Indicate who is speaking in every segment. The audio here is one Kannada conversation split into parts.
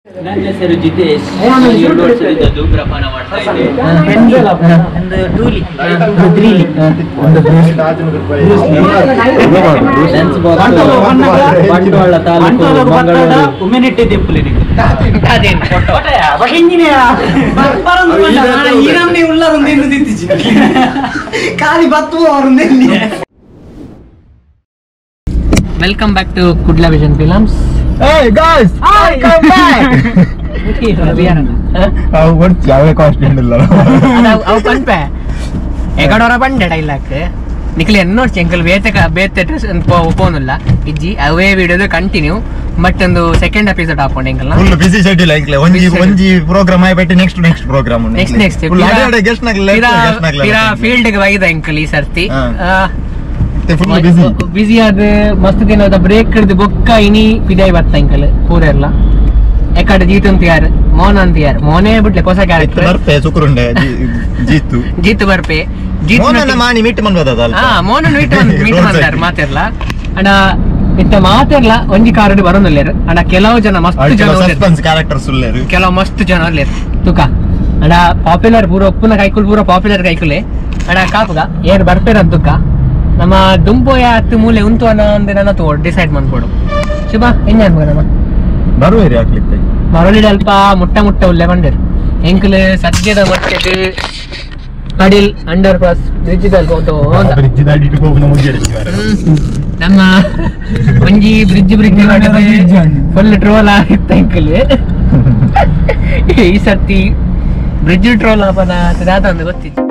Speaker 1: ನನ್ನ ಹೆಸರು ಜಿತೇಶ್. ಧೂಮ್ರಪಾನ ಮಾಡ್ತಾ ಇದ್ದೆ. ಒಂದು ಟೂಲಿ Bantwal taluk humanity temple
Speaker 2: Welcome back to Kudla Vision Films.
Speaker 3: Hey guys, welcome back. What's your costume?
Speaker 2: Aw panpe. Egadora bande dialogue. Nikle enno chenkal bete ponulla. Ijji away video continue. But ಒಂದು ಸೆಕೆಂಡ್ ಎಪಿಸೋಡ್ ಹಾಕೊಂಡು ಎಂಕಲ್ನ
Speaker 3: ಫುಲ್ ಬಿಸಿ ಶೆಡ್ಯೂಲ್ ಐಕ್ಲೆ ಒಂಜಿ ಪ್ರೋಗ್ರಾಮ್ ಆಯ್ಬಿಟ್ಟು ನೆಕ್ಸ್ಟ್ ಪ್ರೋಗ್ರಾಮ್
Speaker 2: ನೆಕ್ಸ್ಟ್ ಫೀಲ್ಡ್ ಗೆ ಹೋಗಿದ ಎಂಕಲ್ ಈ ಸರ್ತಿ ಬಿಸಿ ಆದ ಮಸ್ತ್ ದಿನದ ಬ್ರೇಕ್ ಹಿಡಿದು ಬೊಕ್ಕ ಇನಿ ಪಿದಾಯಿ ಬರ್ತ ಎಂಕಲ್ ಪೂರ ಎಲ್ಲ ಎಕಡೆ ಜೀತು ಅಂತ ಯಾರು ಮೋಹನ್ ಅಂತ ಯಾರು ಮೋನೇ ಬಿಟ್ಲೆ ಹೊಸ ಕ್ಯಾರೆಕ್ಟರ್
Speaker 3: ಬರ್ಪೆ ಸುಕುರುಂಡೆ ಜೀತು
Speaker 2: ಬರ್ಪೆ
Speaker 3: ಮೋಹನ್ ಮಾನಿ ಮೀಟ್ ಮಾಡ್ಬೋದಲ್ಲ
Speaker 2: ಮೋಹನ್ ಮೀಟ್ ಮಾಡ್ತಾರೆ ಮಾತಿರ್ಲ ಅಣ್ಣ ಇತ್ತ ಮಾತಿರ್ಲ ಒಂಜಿ ಕಾರಡಿ ಬರೋದಿಲ್ಲ ಅಣ್ಣ ಕೆಲವು ಜನ ಮಸ್ತ್ ಜನ
Speaker 3: ಕ್ಯಾರೆಕ್ಟರ್ಸ್
Speaker 2: ಕೆಲವು ಮಸ್ತ್ ಜನ ತುಕ ಅಣ್ಣ ಪಾಪ್ಯುಲರ್ ಪೂರ ಒಪ್ಪುನ ಕೈಕುಲ್ ಪೂರ ಪಾಪ್ಯುಲರ್ ಕೈಕುಲೆ ಅಣ್ಣ ಕಾಪುಗ ಏನ್ ಬರ್ಪೇರ ತುಕ ನಮ್ಮ ದುಂಬೋಯ ಹತ್ತು ಮೂಲೆ ಉಂಟು ಅನ್ನೋ ಒಂದು ನನ್ನ ಡಿಸೈಡ್ ಮಾಡ್ಕೊಡು ಶುಭ ಹೆಂಗ ಅನ್ಬೋದ ನಮ್ಮ
Speaker 3: ಬರುವೇರಿ ಆಗ್ಲಿಕ್ಕೆ
Speaker 2: ಮರಳಿ ಅಲ್ಪ ಮುಟ್ಟ ಉಲ್ಲೆ ಬಂದಿರು ಎಂಕಲ್ ಸದ್ಯದ ಮಟ್ಟಕ್ಕೆ ಅಡಿಲ್ ಅಂಡರ್ ಪಾಸ್ ಬ್ರಿಡ್ಜ್ ನಮ್ಮ ಒಂಜಿ ಬ್ರಿಡ್ಜ್ ಫುಲ್ ಟ್ರೋಲ್ ಆಗಿತ್ತ ಎಂಕಲ್ ಈ ಸರ್ತಿ ಬ್ರಿಡ್ಜ್ ಟ್ರೋಲ್ ಆಪನ ಒಂದು ಗೊತ್ತಿತ್ತು.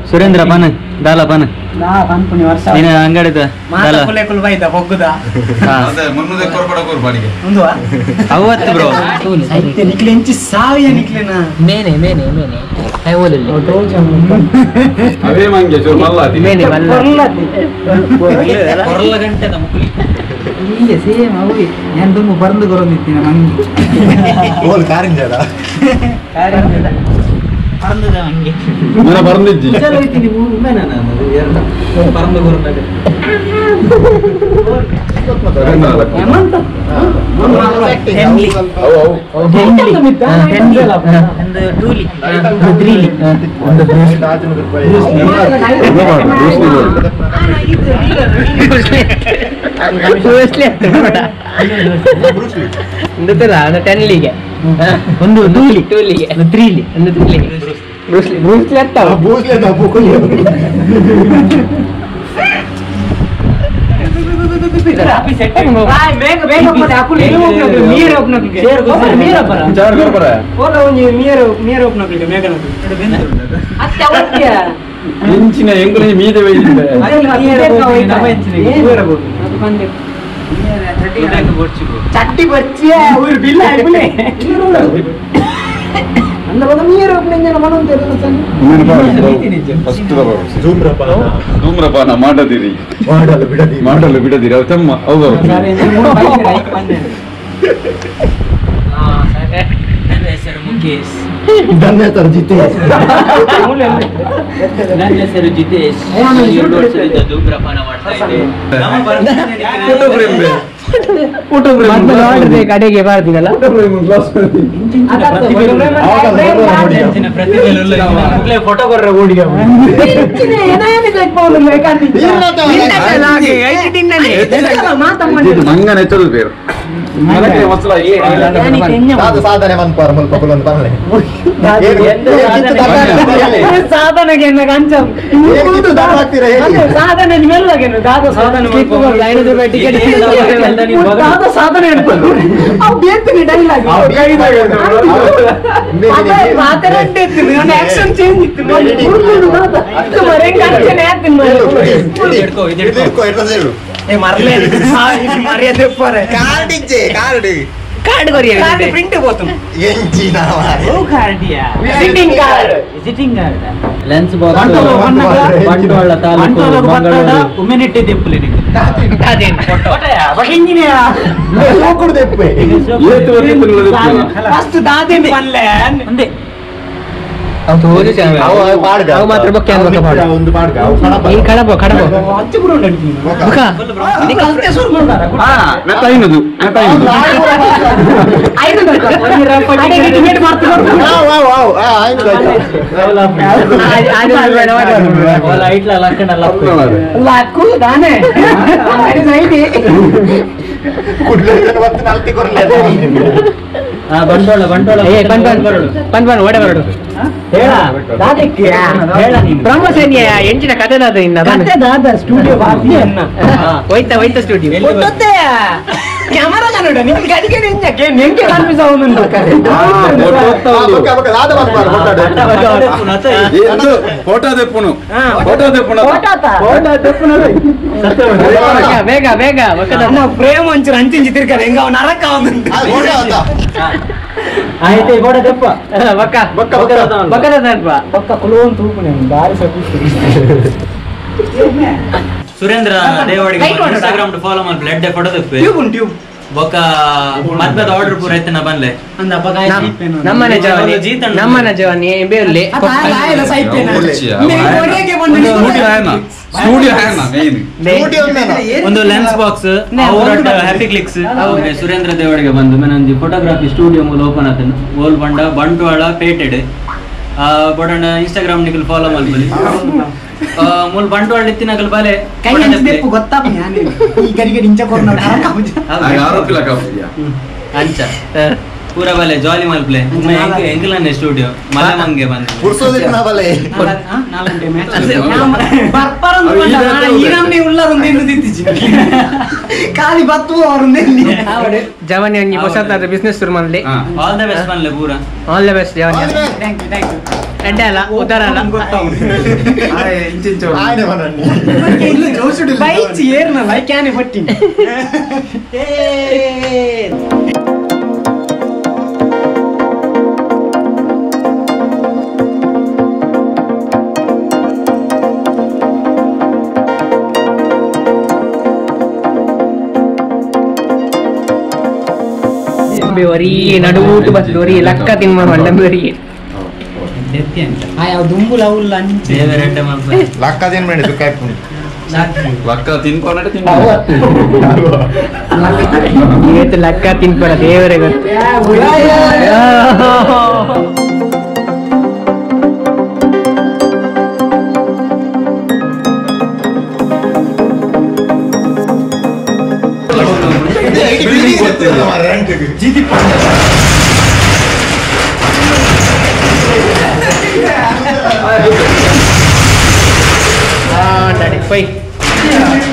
Speaker 1: ಸುರೇಂದ್ರ ಪಾನ ದಾಲ ಪಾನ ಅಂಗಡಿದ ಅವತ್ತು ಬ್ರೋ ಸೇಮ್ ಅವು ನಾನು ತುಂಬ ಬರಂದು ಕೊರೊಂದಿತ್ತೀನಿ ಮಂಗಿ ಒಂದು ಟೂಲಿಗೆ ತ್ರೀಲಿ ಒಂದು ತ್ರೀಲಿಗೆ ಬ್ರೂಸ್ಲಿ ಆಗ್ತಾವ
Speaker 4: ಇಂಚಿನ ಎಂಗುಲ ಮೀದೆ
Speaker 2: ಚಟ್ಟಿ ಬರ್ಚಿಯ ಊರು ಬಿಲ್ಲ ಆಗ್ಬಿಲೆ
Speaker 4: ಧೂಮ್ರಪಾನ ಮಾಡದಿರಿ ಮಾಡಲು ಬಿಡದಿರಿ ಅವು ತಮ್ಮ ಹೌದು.
Speaker 1: ನನ್ನ ಹೆಸರು ಮುಖೇಶ್.
Speaker 3: ನನ್ನ ಹೆಸರು ಜಿತೇಶ್.
Speaker 1: ನನ್ನ ಹೆಸರು ಜಿತೇಶ್. 2 ವರ್ಷದಿಂದ ಧೂಮ್ರಪಾನ ಮಾಡ್ತಾ ಇದ್ದೆ.
Speaker 2: ಆರ್ಡರ್ ಕಡೆಗೆ ಬರ್ತೀನಲ್ಲ
Speaker 1: ಫೋಟೋ ಕೊಡ್ರೆ ಊಡಿಗೆ
Speaker 4: ಮಂಗನ ಹೆಚ್ಚಲು ಬೇರು
Speaker 3: ಸಾಧನೆ
Speaker 2: ಸಾಧನೆಗೆ ಸಾಧನೆ ಮೆಲ್ಲಗೇನು ದಾದ ಸಾಧನೆ ಟಿಕೆಟ್ ಸಾಧನೆ ಆಕ್ಷನ್ ಚೇಂಜ್ ಇತ್ತು ಮರಲೇ ಮರ್ಯಾದೆ ಕಾರ್ಡ್ ಪ್ರಿಂಟ್ పోతుంది visiting card
Speaker 1: lens box Bantwal taluk Mangaluru community ದೆಪ್ಪಲೆ
Speaker 2: ಫಸ್ಟ್ ದಾದೇನ್ ಪಲ್ಲೆ ಅಂದೆ ಪ್ರಮೋಷನ್ ಎಂಚಿನ ಕತೆ ಸ್ಟುಡಿಯೋ ಹೋಯ್ತಾ ಸ್ಟುಡಿಯೋ ಕ್ಯಾಮರಾ ನೋಡ ನಿಮ್ಗೆ ಗಡಿಗೆ ನೆಂಜಕ್ಕೆ ನೆಂಗೆ ಕನ್ಫ್ಯೂಸ್ ಆಗುന്നുണ്ട് ಬೇಗ ಬೇಗ ಪ್ರೇಮ ಒಂಚೂರು ಅಂಚಿಂಚಿ ತಿರ್ತಾರೆ ಹೆಂಗ ಅವ್ನು ನರಕ ಆಯ್ತು ಗೋಡ ದಪ್ಪ ಬಕ್ಕ ಬಕ್ಕ ಬಕ್ಕ ಕುಲುವಂತ ಬಾರಿ
Speaker 1: ಸುರೇಂದ್ರ ದೇವಡಿಗೆ ಇನ್ಸ್ಟಾಗ್ರಾಮ್ ಫಾಲೋ ಮಾಡಿ ಬ್ಲಡ್ ಫೋಟೋ ತೆಪ್ಪೆ ಬೊಕ್ಕ ಮದ್ಬದ ಆರ್ಡರ್ ಪೂರ ಐತೆ ನಾ ಬಂದ್ಲೆ
Speaker 2: ನಮ್ಮನೆ ಜವಾನಿ ಬೇರ್ಲೆ
Speaker 1: ಒಂದು lens box happy clicks Surendra Devadiga ಬಂದು ಮೇನೊಂದು ಫೋಟೋಗ್ರಾಫಿ ಸ್ಟುಡಿಯೋ ಮೂಲ ಓಪನ್ ಆತನು ಗೋಲ್ ಬಂಡ ಬಂಟ್ವಾಳ ಪೇಟೆಡ್ ಬೊಡಂಡ ಇನ್ಸ್ಟಾಗ್ರಾಮ್ ನಿಕಲ್ ಫಾಲೋ ಮಾಡ್ಬಲಿ ಮೂಲ ಬಂಟ್ವಾಳ ಇತ್ತಿನಕಲ್ ಬಾಲೆ ಅಂಚ ಪೂರ ಬಲೆ ಜಾಲಿ ಮಲ್ಪ್ಲೆ ಎಂಕಲನ್ನೇ ಸ್ಟುಡಿಯೋ ಮಲೆ ಮಂಗೆ ಬಂದು
Speaker 2: ಖಾಲಿ ಬತ್ತು ಜವಾನಿ ಅಂಗಿ ಹೊಸ ಬಿಸ್ನೆಸ್ ಶುರು ಮಾಡ್ಲಿ
Speaker 1: ಆಲ್ ದ ಬೆಸ್ಟ್ ಬನ್ಲೆ ಪೂರ
Speaker 2: ಆಲ್ ದ ಬೆಸ್ಟ್ ಜವಾನಿ ಎಡ್ಡೆ ಅಲ್ಲ ಉದ್ದಾರ ಅಲ್ಲ ಬೈಚಿ ಏರ್ನಲ್ಲ ಕ್ಯಾನೆ ಪಟ್ಟಿ ವರಿ ನಡುಟು ಬಸ್ಲು ವರಿ ಲಕ್ಕ ತಿನ್ಮಾಡ ಮಂಡಂಬರಿ ದುಂಬುಲ ಉಲ್ಲ
Speaker 3: ಲಕ್ಕ ತಿನ್ ಮಾಡಿ ದುಃಖ
Speaker 4: ಲಕ್ಕ ತಿನ್ಕೊಂಡೆ
Speaker 2: ಇವತ್ತು ಲಕ್ಕ ತಿನ್ಕೊಳ ದೇವರೇ ಗೊತ್ತು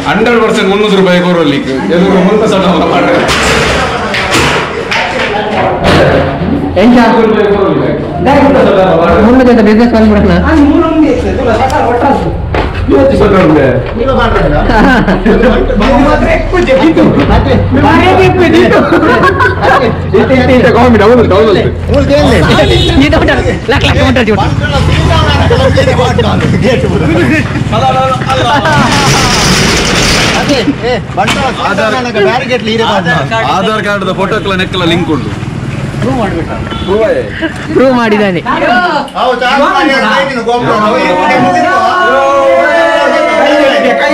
Speaker 4: ₹100 ₹300 ಕೊರಲಿಕ್ಕೆ ಮುಲ್ಪ ಸಣ್ಣ ಮಾಡ್ರೆ
Speaker 2: ಬಿಸ್ನೆಸ್ ಮಾಡ್ಬಿಡೋಣ
Speaker 4: ಆಧಾರ್ ಕಾರ್ಡ್ ಫೋಟೋಕ್ಲ ನೆಕ್ಕಲ ಲಿಂಕ್ ಉಂಟು
Speaker 2: ಪ್ರೂವ್ ಮಾಡಿದ್ದಾನೆ
Speaker 3: ಕೈ